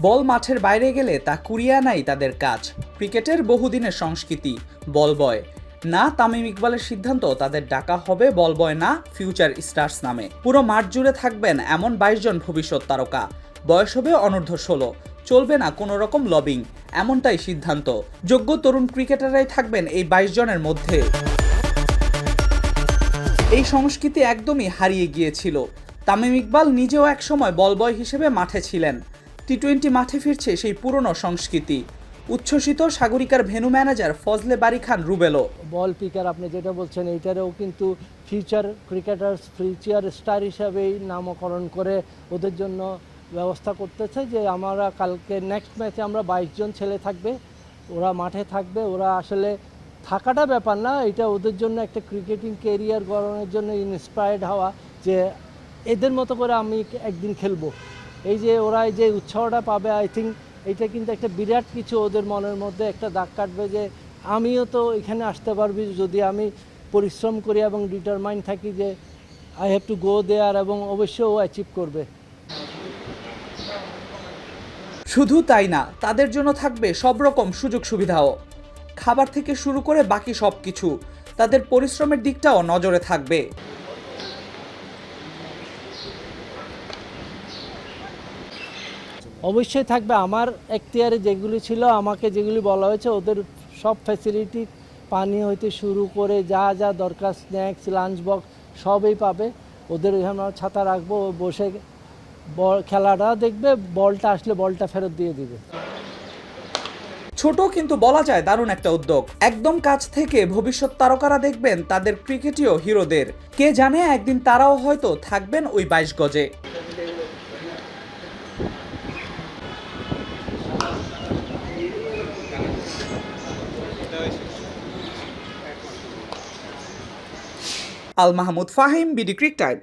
বল মাঠের বাইরে গেলে তা কুড়িয়ে আনাই তাদের কাজ। ক্রিকেটের বহুদিনের সংস্কৃতি বল বয়। না তামিম ইকবালের সিদ্ধান্ত তাদের ডাকা হবে বল বয় না ফিউচার স্টার্স নামে। পুরো মাঠ জুড়ে থাকবেন এমন 22 জন ভবিষ্যৎ তারকা। বয়স হবে অনূর্ধ্ব 16, চলবে না কোনো রকম লবিং, এমনটাই সিদ্ধান্ত। যোগ্য তরুণ ক্রিকেটাররাই থাকবেন এই 22 জনের মধ্যে। এই সংস্কৃতি একদমই হারিয়ে গিয়েছিল। তামিম ইকবাল নিজেও একসময় বল বয় হিসেবে মাঠে ছিলেন। টি-20 মাঠে ফিরছে সেই পুরনো সংস্কৃতি। উচ্ছ্বসিত সাগরিকার ভেন্যু ম্যানেজার ফজলে বারী খান রুবেলও। বল পিকার আপনি যেটা বলছেন এইটারেও কিন্তু ফিউচার ক্রিকেটার্স, ফিউচার স্টার হিসাবেই নামকরণ করে ওদের জন্য ব্যবস্থা করতেছে যে আমরা কালকে নেক্সট ম্যাচে আমরা 22 জন ছেলে থাকবে, ওরা মাঠে থাকবে। ওরা আসলে থাকাটা ব্যাপার না, এটা ওদের জন্য একটা ক্রিকেটিং কেরিয়ার গড়ানোর জন্য ইন্সপায়ার্ড হওয়া যে এদের মতো করে আমি একদিন খেলবো। এই যে ওরা এই যে উৎসাহটা পাবে, আই থিঙ্ক এইটা কিন্তু একটা বিরাট কিছু ওদের মনের মধ্যে একটা দাগ কাটবে যে আমিও তো এখানে আসতে পারবি যদি আমি পরিশ্রম করি এবং ডিটারমাইন থাকি যে আই হ্যাভ টু গো দেয়ার, এবং অবশ্যই ও অ্যাচিভ করবে। শুধু তাই না, তাদের জন্য থাকবে সব রকম সুযোগ সুবিধাও। খাবার থেকে শুরু করে বাকি সব কিছু। তাদের পরিশ্রমের দিকটাও নজরে থাকবে। অবশ্যই থাকবে। আমার এখতিয়ারে যেগুলি ছিল, আমাকে যেগুলি বলা হয়েছে, ওদের সব ফ্যাসিলিটি পানি হইতে শুরু করে যা যা দরকার, স্ন্যাক্স, লাঞ্চ বক্স সবই পাবে। ওদের আমরা ছাতা রাখবো, বসে বল খেলাটা দেখবে, বলটা আসলে বলটা ফেরত দিয়ে দিবে। ছোট কিন্তু বলা যায় দারুণ একটা উদ্যোগ। একদম কাছ থেকে ভবিষ্যৎ তারকারা দেখবেন তাদের ক্রিকেটীয় হিরোদের। কে জানে একদিন তারাও হয়তো থাকবেন ওই 22 গজে। Al Mahmud Fahim, BD ক্রিক time.